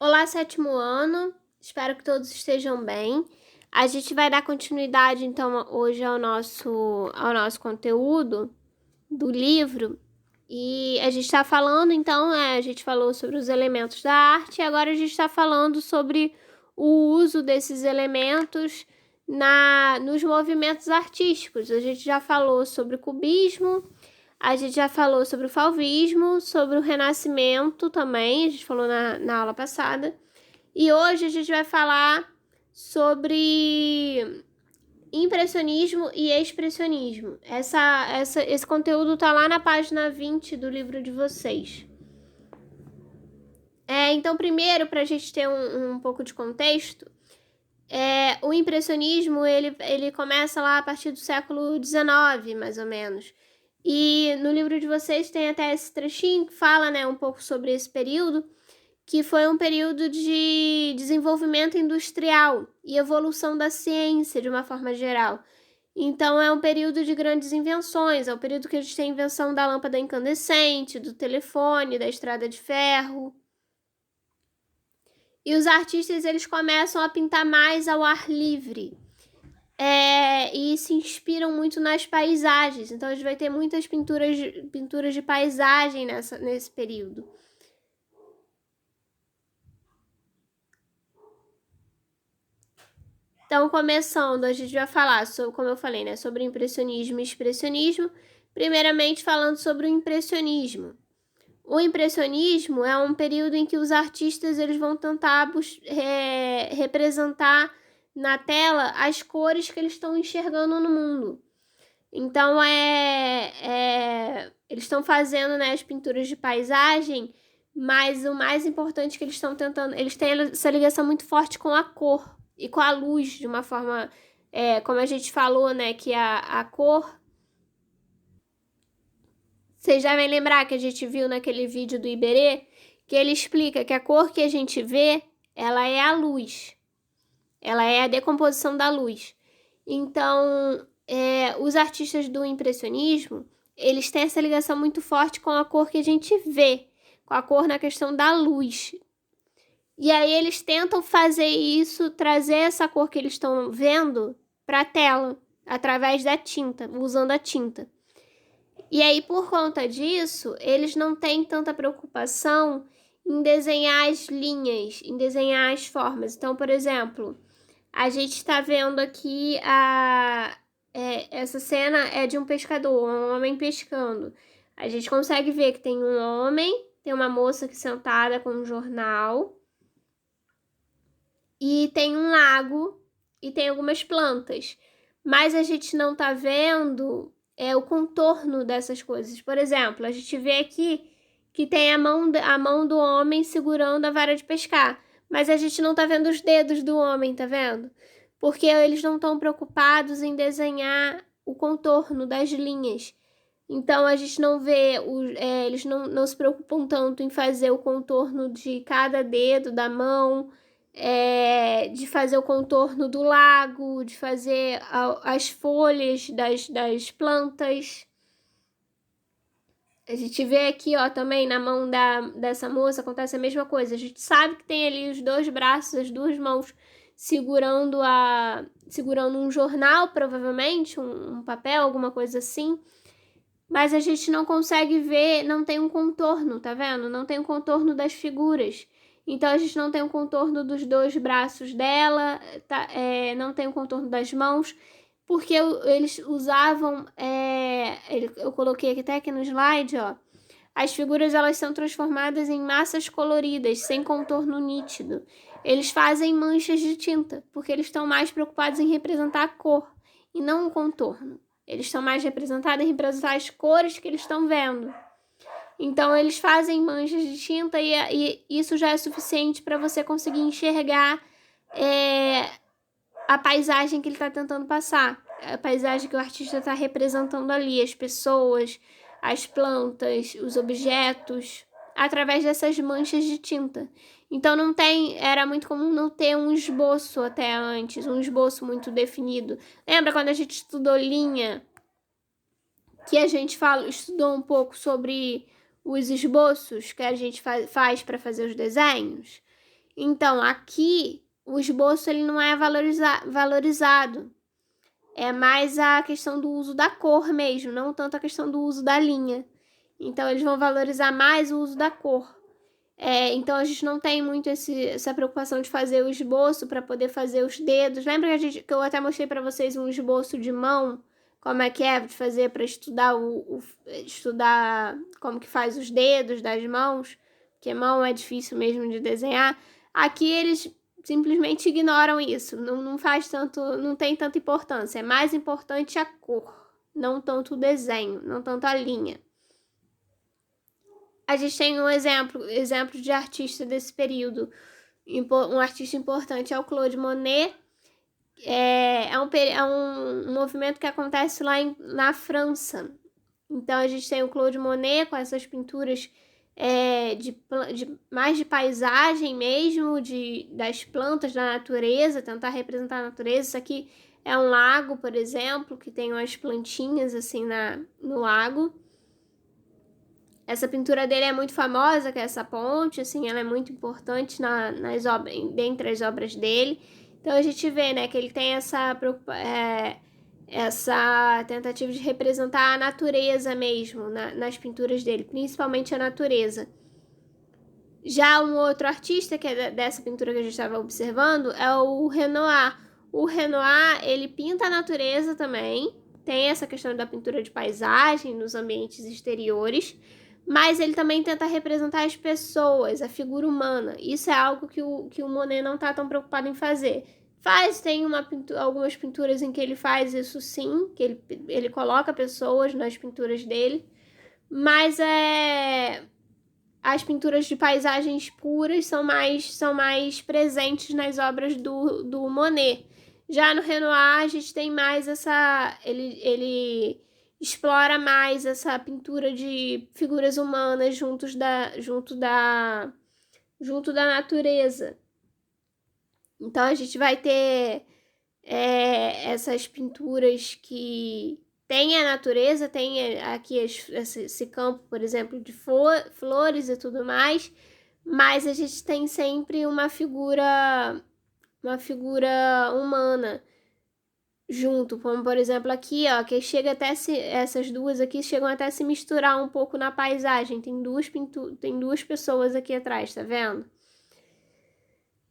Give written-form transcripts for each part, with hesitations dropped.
Olá, sétimo ano, espero que todos estejam bem. A gente vai dar continuidade, então, hoje ao nosso conteúdo do livro. E a gente está falando, então, a gente falou sobre os elementos da arte e agora a gente está falando sobre o uso desses elementos nos movimentos artísticos. A gente já falou sobre o cubismo, a gente já falou sobre o fauvismo, sobre o renascimento também, a gente falou na aula passada. E hoje a gente vai falar sobre impressionismo e expressionismo. Esse conteúdo tá lá na página 20 do livro de vocês. Então, primeiro, para a gente ter um pouco de contexto, o impressionismo ele começa lá a partir do século XIX, mais ou menos. E no livro de vocês tem até esse trechinho que fala, um pouco sobre esse período, que foi um período de desenvolvimento industrial e evolução da ciência de uma forma geral. Então, é um período de grandes invenções, é o período que a gente tem a invenção da lâmpada incandescente, do telefone, da estrada de ferro. E os artistas, eles começam a pintar mais ao ar livre. E se inspiram muito nas paisagens. Então, a gente vai ter muitas pinturas de paisagem nesse período. Então, começando, a gente vai falar, como eu falei, sobre impressionismo e expressionismo. Primeiramente, falando sobre o impressionismo. O impressionismo é um período em que os artistas eles vão tentar representar na tela as cores que eles estão enxergando no mundo. Então, eles estão fazendo as pinturas de paisagem, mas o mais importante que eles estão tentando... Eles têm essa ligação muito forte com a cor e com a luz, de uma forma... como a gente falou, que a cor... Vocês devem lembrar que a gente viu naquele vídeo do Iberê, que ele explica que a cor que a gente vê, ela é a luz. Ela é a decomposição da luz. Então, os artistas do impressionismo, eles têm essa ligação muito forte com a cor que a gente vê, com a cor na questão da luz. E aí eles tentam fazer isso, trazer essa cor que eles estão vendo para a tela, através da tinta, usando a tinta. E aí, por conta disso, eles não têm tanta preocupação em desenhar as linhas, em desenhar as formas. Então, por exemplo, a gente está vendo aqui essa cena é de um pescador, um homem pescando. A gente consegue ver que tem um homem, tem uma moça aqui sentada com um jornal, e tem um lago, e tem algumas plantas. Mas a gente não está vendo o contorno dessas coisas. Por exemplo, a gente vê aqui que tem a mão do homem segurando a vara de pescar, mas a gente não tá vendo os dedos do homem, tá vendo? Porque eles não estão preocupados em desenhar o contorno das linhas. Então, a gente não vê, eles não se preocupam tanto em fazer o contorno de cada dedo da mão, de fazer o contorno do lago, de fazer as folhas das plantas. A gente vê aqui, também na mão dessa moça acontece a mesma coisa. A gente sabe que tem ali os dois braços, as duas mãos segurando um jornal, provavelmente, um papel, alguma coisa assim. Mas a gente não consegue ver, não tem um contorno, tá vendo? Não tem um contorno das figuras. Então, a gente não tem um contorno dos dois braços dela, não tem um contorno das mãos, porque eles usavam, eu coloquei até aqui no slide, as figuras elas são transformadas em massas coloridas, sem contorno nítido. Eles fazem manchas de tinta, porque eles estão mais preocupados em representar a cor e não o contorno. Eles estão mais representados em representar as cores que eles estão vendo. Então, eles fazem manchas de tinta e isso já é suficiente para você conseguir enxergar a paisagem que ele está tentando passar. A paisagem que o artista está representando ali, as pessoas, as plantas, os objetos, através dessas manchas de tinta. Então, era muito comum não ter um esboço até antes, um esboço muito definido. Lembra quando a gente estudou linha? Que a gente estudou um pouco sobre os esboços que a gente faz para fazer os desenhos? Então, aqui, o esboço ele não é valorizado. É mais a questão do uso da cor mesmo, não tanto a questão do uso da linha. Então, eles vão valorizar mais o uso da cor. Então, a gente não tem muito essa preocupação de fazer o esboço para poder fazer os dedos. Lembra que eu até mostrei para vocês um esboço de mão? Como é que é de fazer para estudar estudar como que faz os dedos das mãos? Porque mão é difícil mesmo de desenhar. Aqui eles simplesmente ignoram isso. Não faz tanto, não tem tanta importância. É mais importante a cor, não tanto o desenho, não tanto a linha. A gente tem um exemplo de artista desse período. Um artista importante é o Claude Monet. É um movimento que acontece lá na França. Então, a gente tem o Claude Monet com essas pinturas mais de paisagem mesmo, das plantas, da natureza, tentar representar a natureza. Isso aqui é um lago, por exemplo, que tem umas plantinhas assim no lago. Essa pintura dele é muito famosa, que é essa ponte, assim, ela é muito importante dentre as obras dele. Então a gente vê, né, que ele tem essa tentativa de representar a natureza mesmo nas pinturas dele, principalmente a natureza. Já um outro artista, que é dessa pintura que a gente estava observando, é o Renoir. O Renoir, ele pinta a natureza também, tem essa questão da pintura de paisagem nos ambientes exteriores, mas ele também tenta representar as pessoas, a figura humana. Isso é algo que o Monet não está tão preocupado em fazer. Tem algumas pinturas em que ele faz isso sim, que ele coloca pessoas nas pinturas dele, mas as pinturas de paisagens puras são mais presentes nas obras do Monet. Já no Renoir, a gente tem mais ele explora mais essa pintura de figuras humanas junto da natureza. Então, a gente vai ter essas pinturas que tem a natureza, tem aqui esse campo, por exemplo, de flores e tudo mais, mas a gente tem sempre uma figura humana junto, como por exemplo aqui, ó, que chega até essas duas aqui chegam até a se misturar um pouco na paisagem. Tem duas pessoas aqui atrás, tá vendo?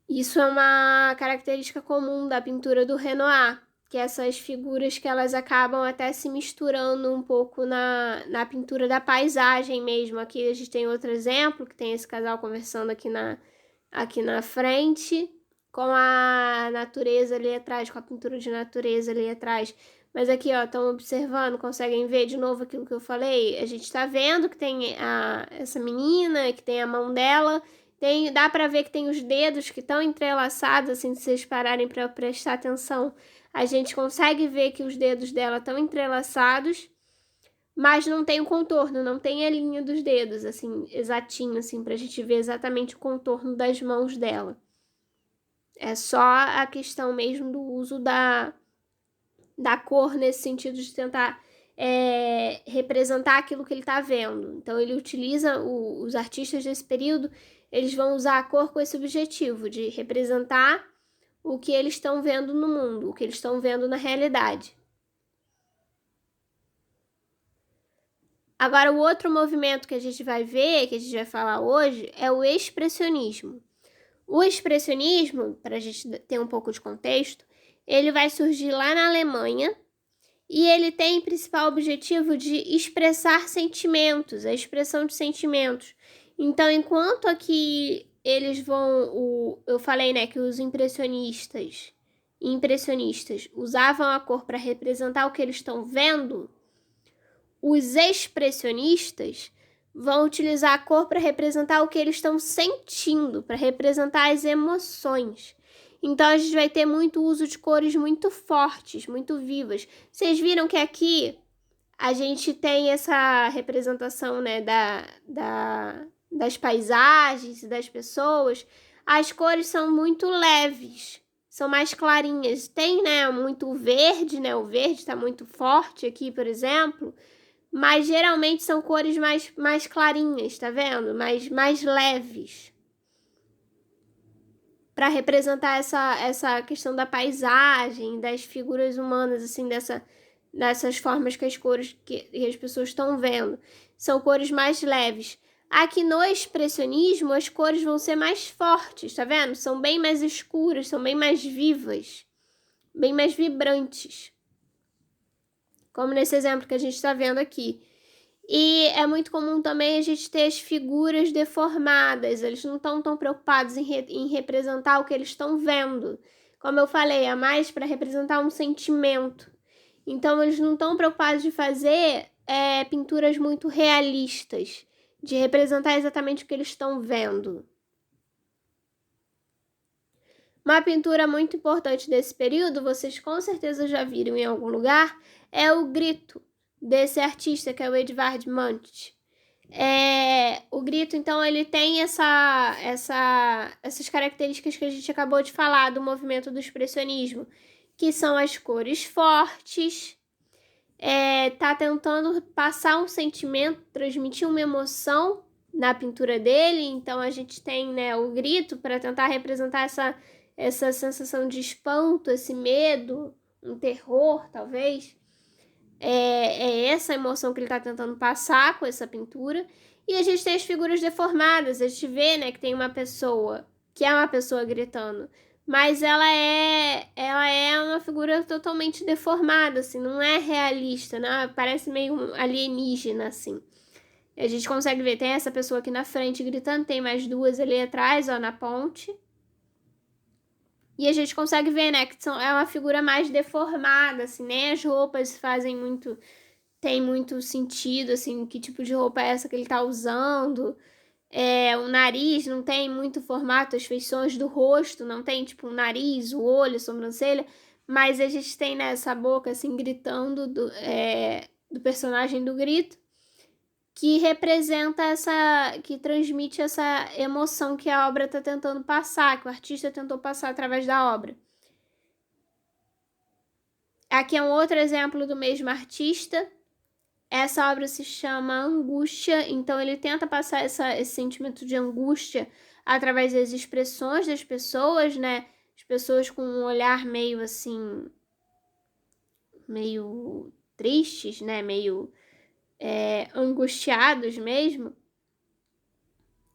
Isso é uma característica comum da pintura do Renoir, que essas figuras que elas acabam até se misturando um pouco na pintura da paisagem mesmo. Aqui a gente tem outro exemplo, que tem esse casal conversando aqui na frente, com a natureza ali atrás, com a pintura de natureza ali atrás. Mas aqui, ó, estão observando, conseguem ver de novo aquilo que eu falei? A gente tá vendo que tem essa menina, que tem a mão dela, dá pra ver que tem os dedos que estão entrelaçados, assim, se vocês pararem pra prestar atenção, a gente consegue ver que os dedos dela estão entrelaçados, mas não tem o contorno, não tem a linha dos dedos, assim, exatinho, assim, pra gente ver exatamente o contorno das mãos dela. É só a questão mesmo do uso da cor nesse sentido de tentar representar aquilo que ele está vendo. Então, ele utiliza, os artistas desse período, eles vão usar a cor com esse objetivo de representar o que eles estão vendo no mundo, o que eles estão vendo na realidade. Agora, o outro movimento que a gente vai ver, que a gente vai falar hoje, é o expressionismo. O expressionismo, para a gente ter um pouco de contexto, ele vai surgir lá na Alemanha e ele tem principal objetivo de expressar sentimentos, a expressão de sentimentos. Então, enquanto aqui eles eu falei, né, que os impressionistas usavam a cor para representar o que eles estão vendo, os expressionistas vão utilizar a cor para representar o que eles estão sentindo, para representar as emoções. Então, a gente vai ter muito uso de cores muito fortes, muito vivas. Vocês viram que aqui a gente tem essa representação, né, das paisagens e das pessoas. As cores são muito leves, são mais clarinhas. Tem, né, muito verde, né? O verde está muito forte aqui, por exemplo. Mas geralmente são cores mais clarinhas, tá vendo? Mais leves. para representar essa questão da paisagem, das figuras humanas, assim, dessas formas que as pessoas estão vendo. São cores mais leves. Aqui no expressionismo, as cores vão ser mais fortes, tá vendo? São bem mais escuras, são bem mais vivas, bem mais vibrantes. Como nesse exemplo que a gente está vendo aqui. E é muito comum também a gente ter as figuras deformadas. Eles não estão tão preocupados em representar o que eles estão vendo. Como eu falei, é mais para representar um sentimento. Então, eles não estão preocupados de fazer pinturas muito realistas, de representar exatamente o que eles estão vendo. Uma pintura muito importante desse período, vocês com certeza já viram em algum lugar, é o Grito, desse artista que é o Edvard Munch. O Grito, então, ele tem essas características que a gente acabou de falar do movimento do expressionismo, que são as cores fortes, tá tentando passar um sentimento, transmitir uma emoção na pintura dele. Então a gente tem, né, o grito para tentar representar essa sensação de espanto, esse medo, um terror, talvez. É essa emoção que ele está tentando passar com essa pintura. E a gente tem as figuras deformadas. A gente vê, né, que tem uma pessoa, que é uma pessoa gritando, mas ela é uma figura totalmente deformada, assim, não é realista, né? Parece meio alienígena, assim. A gente consegue ver, tem essa pessoa aqui na frente gritando, tem mais duas ali atrás, ó, na ponte. E a gente consegue ver, né, que é uma figura mais deformada, assim, nem as roupas tem muito sentido, assim, que tipo de roupa é essa que ele tá usando. O nariz não tem muito formato, as feições do rosto não tem, tipo, o nariz, o olho, a sobrancelha, mas a gente tem nessa boca, assim, gritando do personagem do grito, que representa que transmite essa emoção que a obra está tentando passar, que o artista tentou passar através da obra. Aqui é um outro exemplo do mesmo artista. Essa obra se chama Angústia, então ele tenta passar esse sentimento de angústia através das expressões das pessoas, né? As pessoas com um olhar meio assim, meio tristes, né? Meio angustiados mesmo.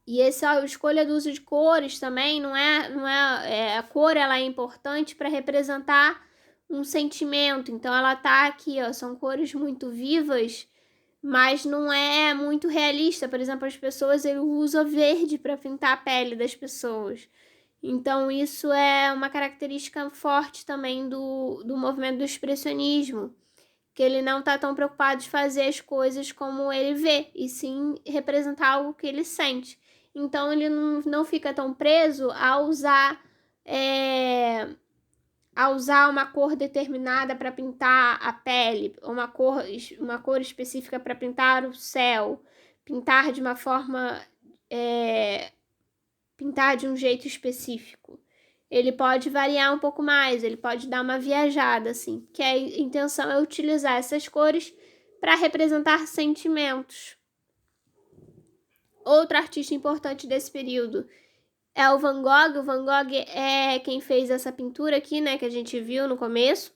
E a escolha do uso de cores também a cor ela é importante para representar um sentimento. Então ela tá aqui, ó, são cores muito vivas, mas não é muito realista. Por exemplo, as pessoas ele usa verde para pintar a pele das pessoas. Então isso é uma característica forte também do movimento do expressionismo, que ele não está tão preocupado de fazer as coisas como ele vê, e sim representar algo que ele sente. Então ele não fica tão preso a usar uma cor determinada para pintar a pele, uma cor específica para pintar o céu, pintar de uma forma, pintar de um jeito específico. Ele pode variar um pouco mais, ele pode dar uma viajada, assim, que a intenção é utilizar essas cores para representar sentimentos. Outro artista importante desse período é o Van Gogh. O Van Gogh é quem fez essa pintura aqui, né, que a gente viu no começo.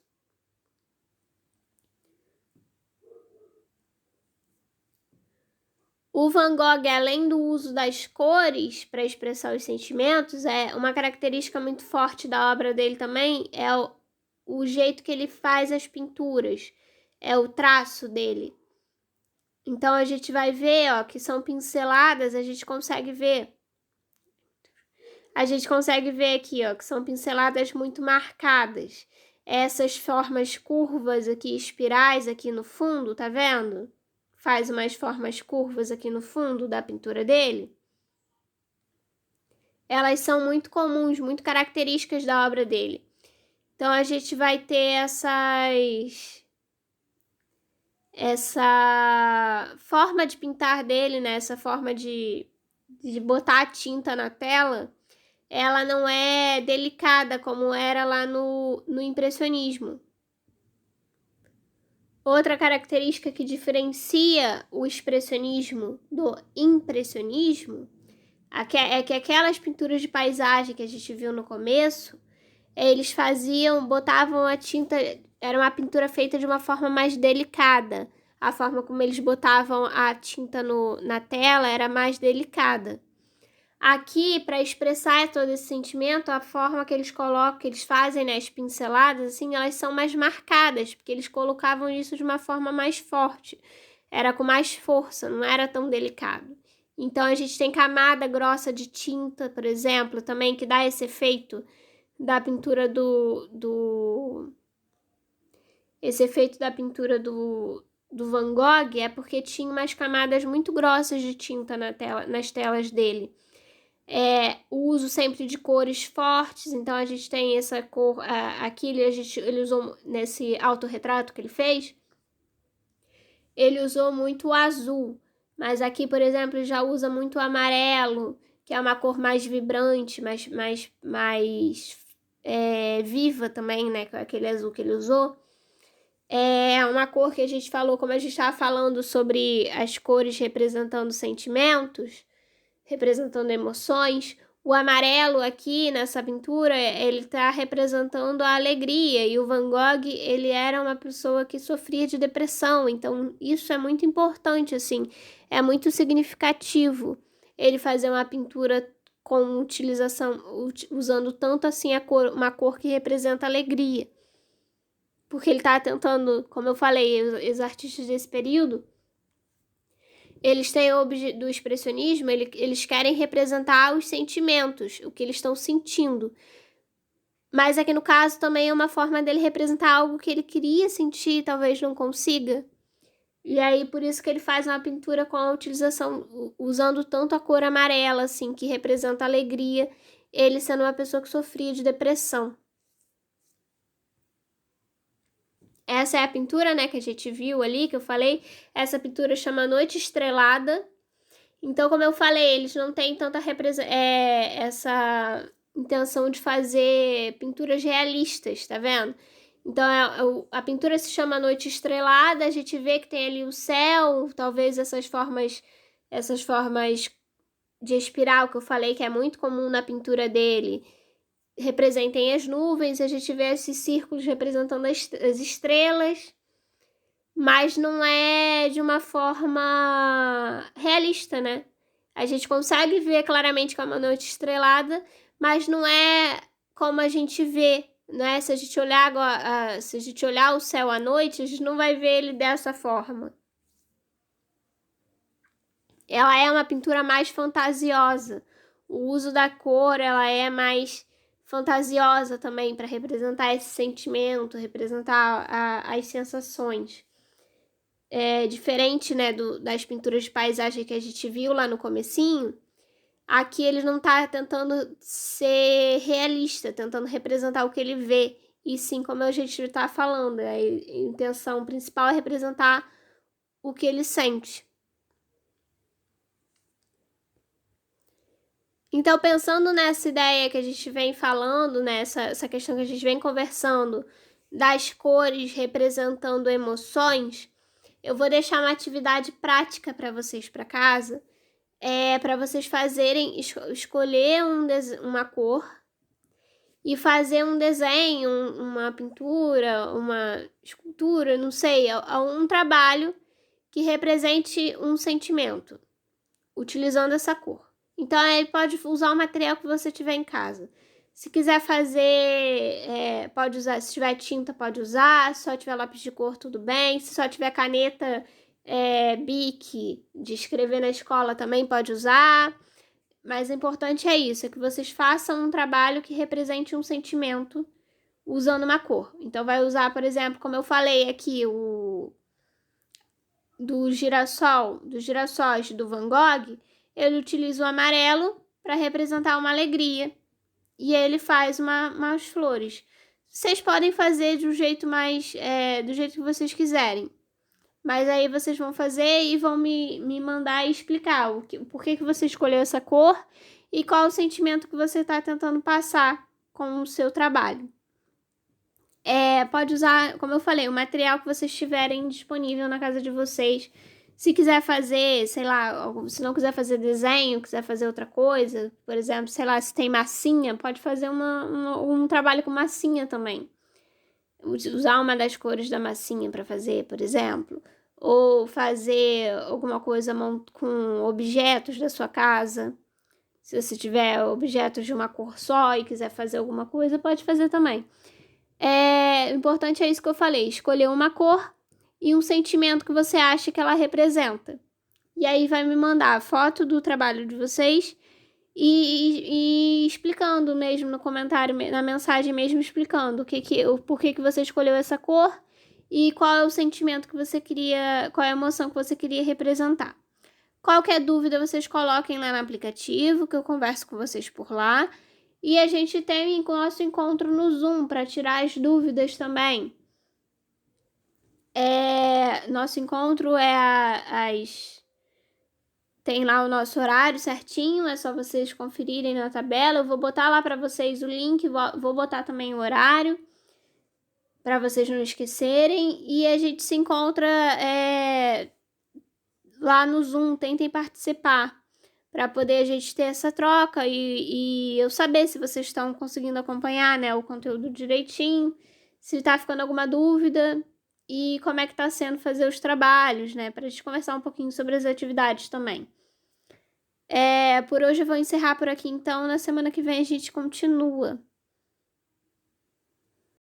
O Van Gogh, além do uso das cores para expressar os sentimentos, uma característica muito forte da obra dele também é o jeito que ele faz as pinturas, é o traço dele. Então a gente vai ver, ó, que são pinceladas, a gente consegue ver aqui, ó, que são pinceladas muito marcadas. Essas formas curvas aqui, espirais aqui no fundo, tá vendo? Faz umas formas curvas aqui no fundo da pintura dele. Elas são muito comuns, muito características da obra dele. Então a gente vai ter essa forma de pintar dele, né? Essa forma de botar a tinta na tela, ela não é delicada como era lá no impressionismo. Outra característica que diferencia o expressionismo do impressionismo É que aquelas pinturas de paisagem que a gente viu no começo, eles botavam a tinta, era uma pintura feita de uma forma mais delicada. A forma como eles botavam a tinta na tela era mais delicada. Aqui, para expressar todo esse sentimento, a forma que eles colocam, que eles fazem, né, as pinceladas, assim, elas são mais marcadas, porque eles colocavam isso de uma forma mais forte. Era com mais força, não era tão delicado. Então, a gente tem camada grossa de tinta, por exemplo, também, que dá esse efeito da pintura esse efeito da pintura do Van Gogh é porque tinha umas camadas muito grossas de tinta nas telas dele. O uso sempre de cores fortes, então a gente tem essa cor, aqui ele usou nesse autorretrato que ele fez, ele usou muito o azul, mas aqui, por exemplo, ele já usa muito o amarelo, que é uma cor mais vibrante, mais viva também, né, com aquele azul que ele usou. É uma cor que a gente falou, como a gente estava falando sobre as cores representando sentimentos, representando emoções. O amarelo aqui nessa pintura, ele está representando a alegria, e o Van Gogh, ele era uma pessoa que sofria de depressão, então isso é muito importante, assim, é muito significativo ele fazer uma pintura com usando tanto assim uma cor que representa alegria. Porque ele está tentando, como eu falei, os artistas desse período, eles têm do expressionismo, eles querem representar os sentimentos, o que eles estão sentindo. Mas aqui no caso também é uma forma dele representar algo que ele queria sentir e talvez não consiga. E aí por isso que ele faz uma pintura com a utilização, usando tanto a cor amarela, assim, que representa alegria, ele sendo uma pessoa que sofria de depressão. Essa é a pintura, né, que a gente viu ali, que eu falei. Essa pintura chama Noite Estrelada. Então, como eu falei, eles não têm tanta essa intenção de fazer pinturas realistas, tá vendo? Então, a pintura se chama Noite Estrelada, a gente vê que tem ali o céu, talvez essas formas de espiral que eu falei, que é muito comum na pintura dele, representem as nuvens, a gente vê esses círculos representando as estrelas, mas não é de uma forma realista, né? A gente consegue ver claramente que é uma noite estrelada, mas não é como a gente vê, né? Se a gente olhar o céu à noite, a gente não vai ver ele dessa forma. Ela é uma pintura mais fantasiosa. O uso da cor, ela é mais fantasiosa também para representar esse sentimento, representar as sensações. É diferente, né, das pinturas de paisagem que a gente viu lá no comecinho. Aqui ele não tá tentando ser realista, tentando representar o que ele vê, e sim, como a gente tá falando, a intenção principal é representar o que ele sente. Então, pensando nessa ideia que a gente vem falando, né, essa questão que a gente vem conversando, das cores representando emoções, eu vou deixar uma atividade prática para vocês para casa, para vocês fazerem, escolher uma cor e fazer um desenho, uma pintura, uma escultura, não sei, um trabalho que represente um sentimento, utilizando essa cor. Então, aí pode usar o material que você tiver em casa. Se quiser fazer, pode usar. Se tiver tinta, pode usar. Se só tiver lápis de cor, tudo bem. Se só tiver caneta, Bic, de escrever na escola, também pode usar. Mas o importante é isso, é que vocês façam um trabalho que represente um sentimento usando uma cor. Então, vai usar, por exemplo, como eu falei aqui, dos girassóis do Van Gogh, ele utiliza o amarelo para representar uma alegria. E ele faz umas flores. Vocês podem fazer do jeito do jeito que vocês quiserem. Mas aí vocês vão fazer e vão me mandar explicar por que você escolheu essa cor e qual o sentimento que você está tentando passar com o seu trabalho. Pode usar, como eu falei, o material que vocês tiverem disponível na casa de vocês. Se quiser fazer, sei lá, se não quiser fazer desenho, quiser fazer outra coisa, por exemplo, sei lá, se tem massinha, pode fazer um trabalho com massinha também. Usar uma das cores da massinha para fazer, por exemplo. Ou fazer alguma coisa com objetos da sua casa. Se você tiver objetos de uma cor só e quiser fazer alguma coisa, pode fazer também. O importante é isso que eu falei, escolher uma cor e um sentimento que você acha que ela representa. E aí vai me mandar a foto do trabalho de vocês e explicando mesmo no comentário, na mensagem mesmo, explicando o porquê que você escolheu essa cor e qual é o sentimento que você queria, qual é a emoção que você queria representar. Qualquer dúvida, vocês coloquem lá no aplicativo, que eu converso com vocês por lá. E a gente tem o nosso encontro no Zoom para tirar as dúvidas também. Nosso encontro tem lá o nosso horário certinho, é só vocês conferirem na tabela. Eu vou botar lá para vocês o link, vou botar também o horário para vocês não esquecerem. E a gente se encontra lá no Zoom, tentem participar para poder a gente ter essa troca e eu saber se vocês estão conseguindo acompanhar, né, o conteúdo direitinho, se tá ficando alguma dúvida e como é que tá sendo fazer os trabalhos, né, pra gente conversar um pouquinho sobre as atividades também. Por hoje eu vou encerrar por aqui, então na semana que vem a gente continua.